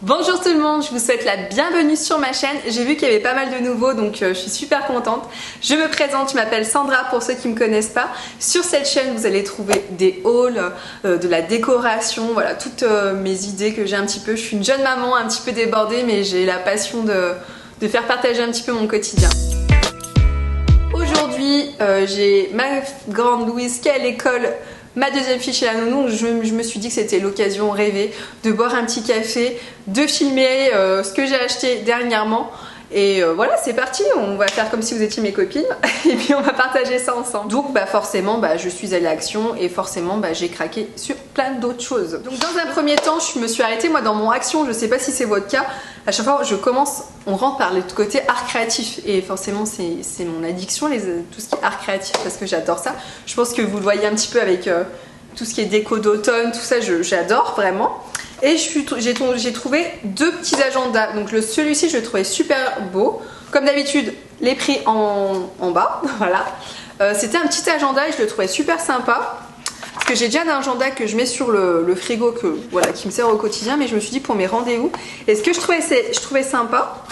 Bonjour tout le monde, je vous souhaite la bienvenue sur ma chaîne. J'ai vu qu'il y avait pas mal de nouveaux, donc je suis super contente. Je me présente, je m'appelle Sandra pour ceux qui ne me connaissent pas. Sur cette chaîne, vous allez trouver des hauls, de la décoration, voilà, toutes mes idées que j'ai un petit peu. Je suis une jeune maman un petit peu débordée, mais j'ai la passion de faire partager un petit peu mon quotidien. Aujourd'hui, j'ai ma grande Louise qui est à l'école. Ma deuxième fille chez la nounou, je me suis dit que c'était l'occasion rêvée de boire un petit café, de filmer ce que j'ai acheté dernièrement. Et voilà, c'est parti, on va faire comme si vous étiez mes copines et puis on va partager ça ensemble. Donc forcément, je suis allée à l'action et forcément j'ai craqué sur plein d'autres choses. Donc dans un premier temps, je me suis arrêtée moi dans mon action, je sais pas si c'est votre cas. À chaque fois je commence, on rentre par le côté art créatif et forcément c'est mon addiction, tout ce qui est art créatif parce que j'adore ça. Je pense que vous le voyez un petit peu avec tout ce qui est déco d'automne, tout ça, j'adore vraiment. Et j'ai trouvé deux petits agendas. Donc celui-ci je le trouvais super beau. Comme d'habitude, les prix en bas. Voilà. C'était un petit agenda et je le trouvais super sympa. Parce que j'ai déjà un agenda que je mets sur le frigo qui me sert au quotidien. Mais je me suis dit pour mes rendez-vous. Et ce que je trouvais sympa,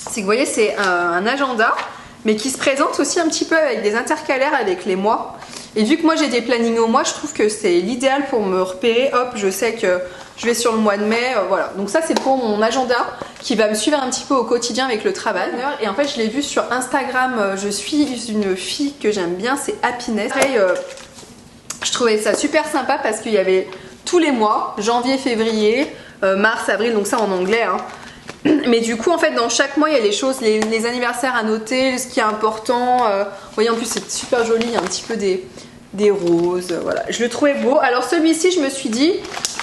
c'est que vous voyez, c'est un agenda, mais qui se présente aussi un petit peu avec des intercalaires avec les mois. Et vu que moi j'ai des plannings au mois, je trouve que c'est l'idéal pour me repérer. Hop, je sais que je vais sur le mois de mai, voilà. Donc ça c'est pour mon agenda qui va me suivre un petit peu au quotidien avec le travail. Et en fait je l'ai vu sur Instagram, je suis une fille que j'aime bien, c'est Happiness. Après, je trouvais ça super sympa parce qu'il y avait tous les mois, janvier, février, mars, avril, donc ça en anglais. Hein. Mais du coup en fait dans chaque mois il y a les choses, les anniversaires à noter, ce qui est important. Vous voyez en plus c'est super joli, il y a un petit peu des roses, voilà. Je le trouvais beau. Alors celui-ci je me suis dit,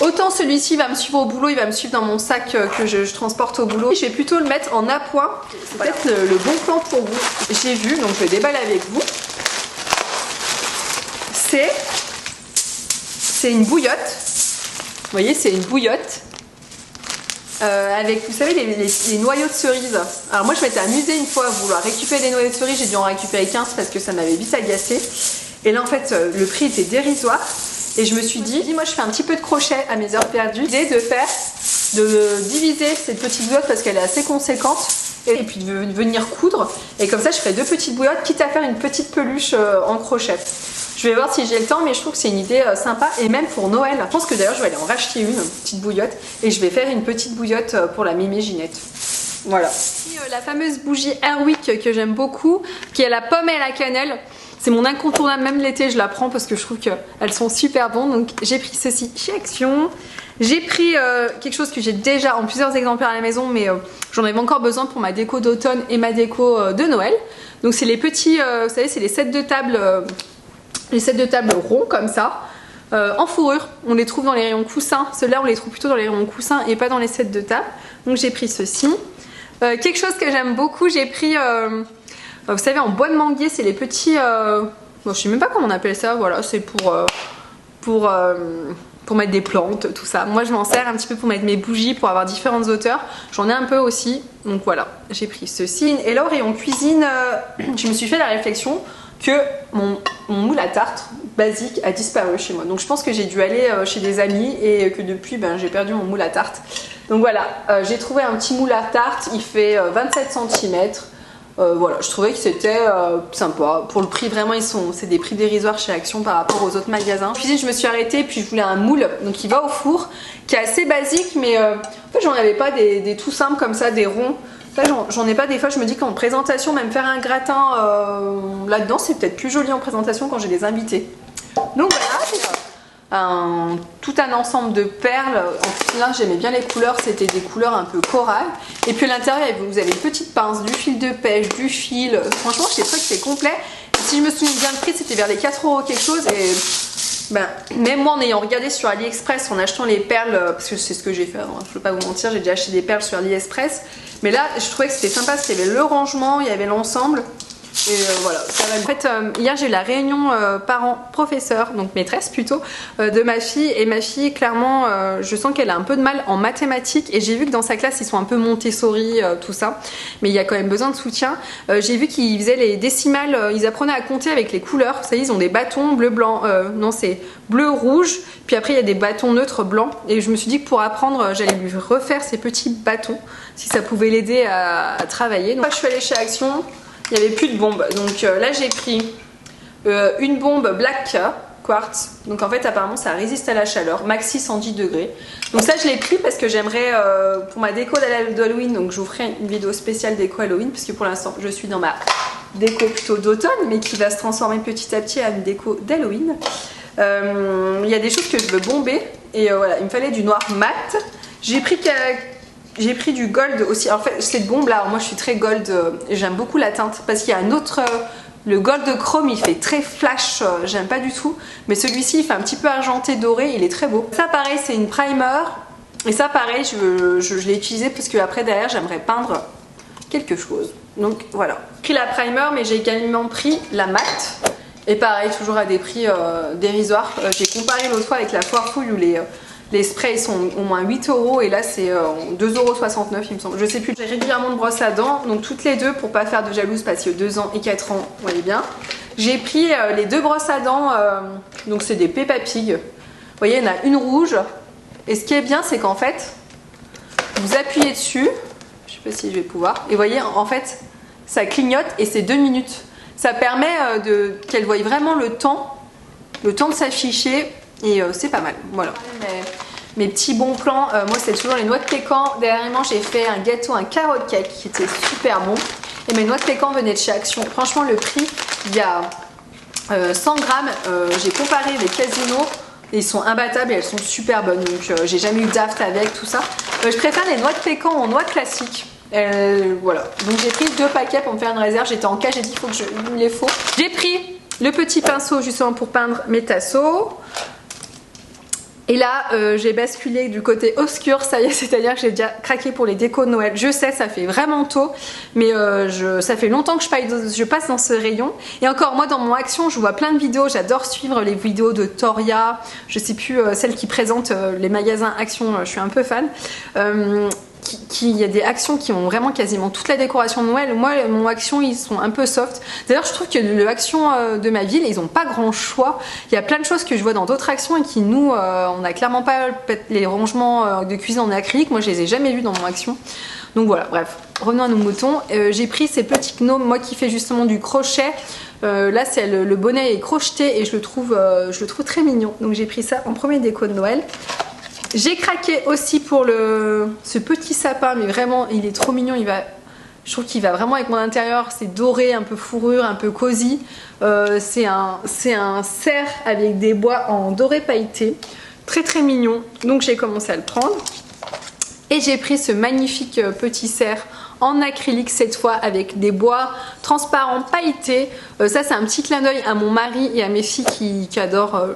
autant celui-ci va me suivre au boulot, il va me suivre dans mon sac que je transporte au boulot. Je vais plutôt le mettre en appoint, c'est peut-être le bon plan pour vous. J'ai vu, donc je vais déballer avec vous. C'est une bouillotte. Vous voyez c'est une bouillotte. Avec, vous savez, les noyaux de cerise. Alors moi je m'étais amusée une fois à vouloir récupérer des noyaux de cerise, j'ai dû en récupérer 15 parce que ça m'avait vite agacé. Et là en fait le prix était dérisoire et je me suis dit, moi je fais un petit peu de crochet à mes heures perdues. L'idée de diviser cette petite bouillotte parce qu'elle est assez conséquente et puis de venir coudre. Et comme ça je ferai deux petites bouillottes, quitte à faire une petite peluche en crochet. Je vais voir si j'ai le temps, mais je trouve que c'est une idée sympa et même pour Noël. Je pense que d'ailleurs je vais aller en racheter une petite bouillotte et je vais faire une petite bouillotte pour la mémé Ginette. Voilà. Et, la fameuse bougie Airwick que j'aime beaucoup, qui est la pomme et la cannelle. C'est mon incontournable, même l'été je la prends parce que je trouve qu'elles sont super bonnes. Donc j'ai pris ceci chez Action. J'ai pris quelque chose que j'ai déjà en plusieurs exemplaires à la maison, mais j'en avais encore besoin pour ma déco d'automne et ma déco de Noël. Donc c'est les petits, vous savez, c'est les sets de table. Les sets de table ronds comme ça, en fourrure. On les trouve dans les rayons coussins. Ceux-là, on les trouve plutôt dans les rayons coussins et pas dans les sets de table. Donc j'ai pris ceci. Quelque chose que j'aime beaucoup, j'ai pris, vous savez, en bois de manguier, c'est les petits... bon, je sais même pas comment on appelle ça. Voilà, c'est pour mettre des plantes, tout ça. Moi, je m'en sers un petit peu pour mettre mes bougies, pour avoir différentes hauteurs. J'en ai un peu aussi. Donc voilà, j'ai pris ceci. Et là, au rayon cuisine, je me suis fait la réflexion que mon moule à tarte basique a disparu chez moi. Donc je pense que j'ai dû aller chez des amis et que depuis j'ai perdu mon moule à tarte. Donc voilà, j'ai trouvé un petit moule à tarte, il fait 27 cm. Voilà, je trouvais que c'était sympa. Pour le prix, vraiment, c'est des prix dérisoires chez Action par rapport aux autres magasins. En cuisine, je me suis arrêtée, puis je voulais un moule, donc il va au four, qui est assez basique, mais en fait, j'en avais pas des tout simples comme ça, des ronds. Là j'en ai pas, des fois je me dis qu'en présentation, même faire un gratin là-dedans, c'est peut-être plus joli en présentation quand j'ai des invités. Donc voilà, tout un ensemble de perles. Là j'aimais bien les couleurs, c'était des couleurs un peu corail. Et puis à l'intérieur vous avez une petite pince, du fil de pêche, du fil. Franchement j'ai trouvé que c'est complet. Et si je me souviens bien le prix, c'était vers les 4 € quelque chose. Et même moi en ayant regardé sur AliExpress, en achetant les perles, parce que c'est ce que j'ai fait, hein, je ne veux pas vous mentir, j'ai déjà acheté des perles sur AliExpress. Mais là je trouvais que c'était sympa parce qu'il y avait le rangement, il y avait l'ensemble. Et voilà, ça va. En fait, hier j'ai eu la réunion parents-professeurs, donc maîtresse plutôt, de ma fille. Et ma fille, clairement, je sens qu'elle a un peu de mal en mathématiques. Et j'ai vu que dans sa classe, ils sont un peu Montessori, tout ça. Mais il y a quand même besoin de soutien. J'ai vu qu'ils faisaient les décimales, ils apprenaient à compter avec les couleurs. Vous savez, ils ont des bâtons bleu, blanc, non, c'est bleu, rouge. Puis après, il y a des bâtons neutres blancs. Et je me suis dit que pour apprendre, j'allais lui refaire ces petits bâtons, si ça pouvait l'aider à travailler. Donc, je suis allée chez Action. Il n'y avait plus de bombes, donc là j'ai pris une bombe Black Quartz, donc en fait apparemment ça résiste à la chaleur, maxi 110 degrés. Donc ça je l'ai pris parce que j'aimerais pour ma déco d'Halloween, donc je vous ferai une vidéo spéciale déco Halloween, puisque pour l'instant je suis dans ma déco plutôt d'automne, mais qui va se transformer petit à petit à une déco d'Halloween. Il y a des choses que je veux bomber, et voilà, il me fallait du noir mat. J'ai pris du gold aussi. Alors, en fait, cette bombe là, alors moi je suis très gold, j'aime beaucoup la teinte parce qu'il y a un autre, le gold chrome il fait très flash, j'aime pas du tout. Mais celui-ci il fait un petit peu argenté doré, il est très beau. Ça pareil, c'est une primer. Et ça pareil, je l'ai utilisé parce que après derrière j'aimerais peindre quelque chose. Donc voilà. J'ai pris la primer, mais j'ai également pris la mat. Et pareil, toujours à des prix dérisoires. J'ai comparé l'autre fois avec la foire fouille où les sprays sont au moins 8 € et là c'est 2,69 € il me semble. Je sais plus. J'ai régulièrement de brosse à dents, donc toutes les deux pour pas faire de jalouse parce que 2 ans et 4 ans, vous voyez bien. J'ai pris les deux brosses à dents, donc c'est des Peppa Pig. Vous voyez, il y en a une rouge. Et ce qui est bien, c'est qu'en fait, vous appuyez dessus. Je sais pas si je vais pouvoir. Et vous voyez, en fait, ça clignote et c'est 2 minutes. Ça permet qu'elle voie vraiment le temps de s'afficher. Et c'est pas mal, voilà. Mes petits bons plans, moi c'est toujours les noix de pécan. Dernièrement j'ai fait un gâteau, un carrot cake qui était super bon. Et mes noix de pécan venaient de chez Action. Franchement le prix, il y a 100 grammes, j'ai comparé les Casino. Et ils sont imbattables et elles sont super bonnes. Donc j'ai jamais eu d'aft avec tout ça. Je préfère les noix de pécan en noix classiques. Voilà, donc j'ai pris 2 paquets pour me faire une réserve. J'étais en cas, j'ai dit il me les faut. J'ai pris le petit pinceau justement pour peindre mes tasseaux. Et là, j'ai basculé du côté obscur, ça y est, c'est-à-dire que j'ai déjà craqué pour les décos de Noël. Je sais, ça fait vraiment tôt, mais ça fait longtemps que je passe dans ce rayon. Et encore, moi, dans mon Action, je vois plein de vidéos. J'adore suivre les vidéos de Toria, je sais plus, celle qui présente les magasins Action, je suis un peu fan. Il y a des Actions qui ont vraiment quasiment toute la décoration de Noël. Moi, mon Action, ils sont un peu soft. D'ailleurs, je trouve que le Action de ma ville, ils ont pas grand choix. Il y a plein de choses que je vois dans d'autres Actions et qui, nous, on n'a clairement pas les rangements de cuisine en acrylique. Moi, je les ai jamais vus dans mon Action. Donc voilà, bref, revenons à nos moutons. J'ai pris ces petits gnomes, moi qui fais justement du crochet. Là, c'est le bonnet est crocheté et je le trouve très mignon. Donc j'ai pris ça en premier déco de Noël. J'ai craqué aussi pour ce petit sapin, mais vraiment il est trop mignon, je trouve qu'il va vraiment avec mon intérieur, c'est doré, un peu fourrure, un peu cosy. C'est un cerf avec des bois en doré pailleté, très très mignon, donc j'ai commencé à le prendre. Et j'ai pris ce magnifique petit cerf en acrylique cette fois avec des bois transparents pailletés. Ça c'est un petit clin d'œil à mon mari et à mes filles qui adorent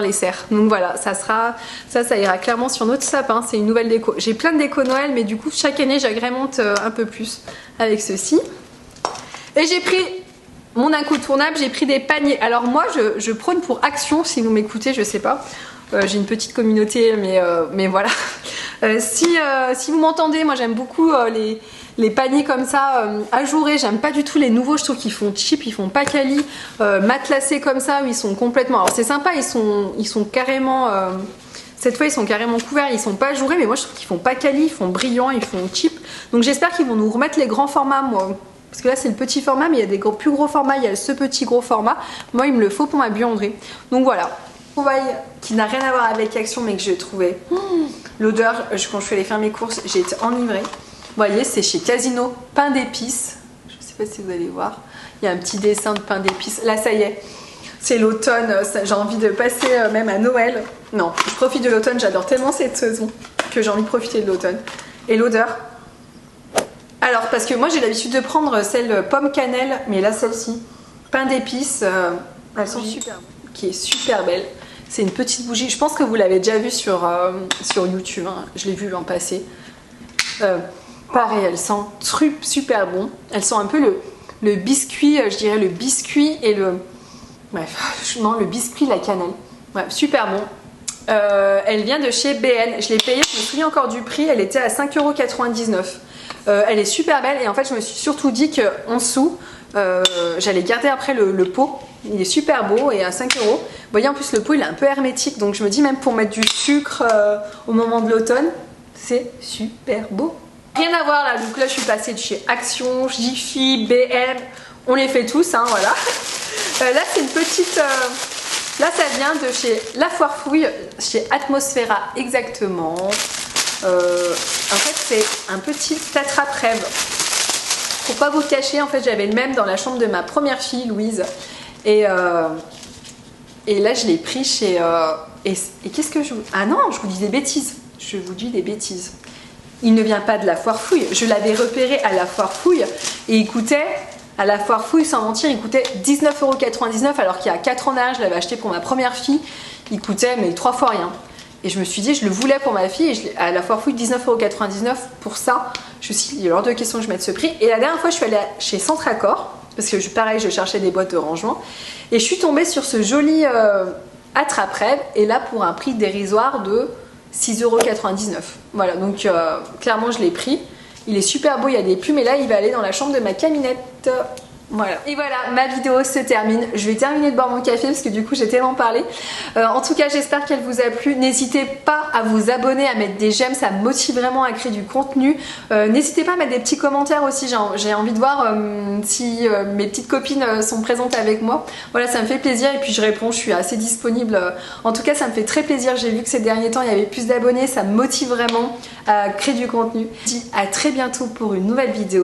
les cerfs. Donc voilà, ça ira clairement sur notre sapin, c'est une nouvelle déco. J'ai plein de déco Noël, mais du coup chaque année j'agrémente un peu plus avec ceci. Et j'ai pris mon incontournable, j'ai pris des paniers. Alors moi je prône pour Action, si vous m'écoutez, je sais pas. J'ai une petite communauté, mais voilà. Si vous m'entendez, moi j'aime beaucoup les paniers comme ça, ajourés. J'aime pas du tout les nouveaux, je trouve qu'ils font cheap, ils font pas quali. Matelassés comme ça, où ils sont complètement... Alors c'est sympa, ils sont carrément... Cette fois ils sont carrément couverts, ils sont pas ajourés, mais moi je trouve qu'ils font pas quali, ils font brillants, ils font cheap. Donc j'espère qu'ils vont nous remettre les grands formats, moi. Parce que là c'est le petit format, mais il y a des plus gros formats, il y a ce petit gros format. Moi il me le faut pour ma buanderie. Donc voilà. Trouvaille qui n'a rien à voir avec Action, mais que j'ai trouvé. L'odeur, quand je suis allée faire mes courses, j'ai été enivrée. Vous voyez, c'est chez Casino, pain d'épices. Je ne sais pas si vous allez voir. Il y a un petit dessin de pain d'épices. Là, ça y est, c'est l'automne. J'ai envie de passer même à Noël. Non, je profite de l'automne. J'adore tellement cette saison que j'ai envie de profiter de l'automne. Et l'odeur. Alors, parce que moi, j'ai l'habitude de prendre celle pomme cannelle, mais là, celle-ci, pain d'épices, elles sont super, qui est super belle. C'est une petite bougie. Je pense que vous l'avez déjà vue sur YouTube. Hein. Je l'ai vue l'an passé. Pareil, elles sentent super bon. Elles sont un peu le biscuit, je dirais le biscuit et le... Bref, non, le biscuit, la cannelle. Ouais, super bon. Elle vient de chez BN. Je l'ai payée, je me souviens encore du prix, elle était à 5,99 €. Elle est super belle et en fait je me suis surtout dit qu'en dessous, j'allais garder après le pot. Il est super beau et à 5 €. Vous voyez, en plus le pot il est un peu hermétique, donc je me dis même pour mettre du sucre au moment de l'automne, c'est super beau. Rien à voir là, donc là je suis passée de chez Action, Jiffy, BN, on les fait tous, hein, voilà. Là c'est une petite... là ça vient de chez La Foire Fouille, chez Atmosphera exactement. En fait c'est un petit attrape-rêve. Pour pas vous le cacher, en fait j'avais le même dans la chambre de ma première fille, Louise. Et là je l'ai pris chez... et qu'est-ce que je vous... Ah non, je vous dis des bêtises. Je vous dis des bêtises. Il ne vient pas de La Foire Fouille. Je l'avais repéré à La Foire Fouille et il coûtait... À La Foire Fouille, sans mentir, il coûtait 19,99 € alors qu'il y a 4 ans d'âge, je l'avais acheté pour ma première fille. Il coûtait mais 3 fois rien. Et je me suis dit, je le voulais pour ma fille et à La Foire Fouille, 19,99 € pour ça. Je me suis dit, il est hors de question que je mette ce prix. Et la dernière fois, je suis allée chez Centre Accord parce que pareil, je cherchais des boîtes de rangement et je suis tombée sur ce joli attrape-rêve et là pour un prix dérisoire de 6,99 €. Voilà, donc clairement, je l'ai pris. Il est super beau, il y a des plumes et là il va aller dans la chambre de ma caminette. Voilà. Et voilà, ma vidéo se termine. Je vais terminer de boire mon café parce que du coup j'ai tellement parlé. En tout cas, j'espère qu'elle vous a plu. N'hésitez pas à vous abonner, à mettre des j'aime, ça me motive vraiment à créer du contenu. N'hésitez pas à mettre des petits commentaires aussi. J'ai envie de voir si mes petites copines sont présentes avec moi. Voilà, ça me fait plaisir et puis je réponds, je suis assez disponible. En tout cas, ça me fait très plaisir. J'ai vu que ces derniers temps, il y avait plus d'abonnés. Ça me motive vraiment à créer du contenu. Je vous dis à très bientôt pour une nouvelle vidéo.